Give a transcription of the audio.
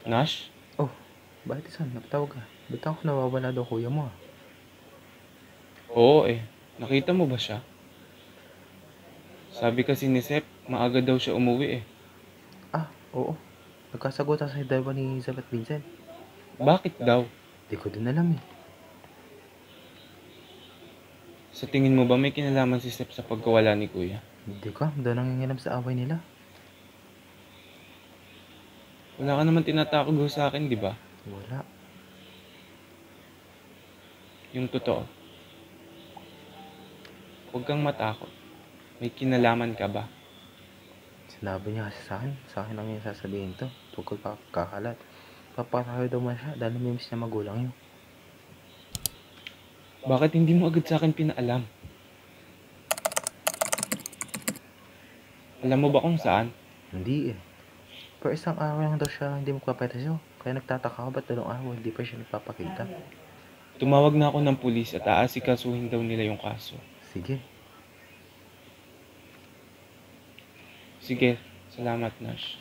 Nash? Oh, bakit San? Napatawag ka? Ba't ako nawawala daw kuya mo ah? Oo eh. Nakita mo ba siya? Sabi kasi ni Sep, maaga daw siya umuwi eh. Ah, oo. Nagkasagutan sa dalawa ni Zab at Vincent. Bakit daw? Di ko din alam eh. Sa tingin mo ba may kinalaman si Sep sa pagkawala ni Kuya? Hindi ko alam, daw nangingilam sa away nila. Wala ka naman tinatago sa akin, di ba? Wala. Yung totoo. Huwag kang matakot. May kinalaman ka ba? Sinabi niya kasi sa akin lang yung sasabihin to. Tungkol pa kakalat. Papatayo daw man siya dahil namimiss niya magulang yun. Bakit hindi mo agad sa akin pinaalam? Alam mo ba kung saan? Hindi eh. Pero isang araw lang daw siya hindi magpapayta sa'yo. Kaya nagtataka ako ba't 2 araw hindi pa siya nagpapakita. Tumawag na ako ng pulis at aasikasuhin daw nila yung kaso. Sige. Sige, salamat Nash.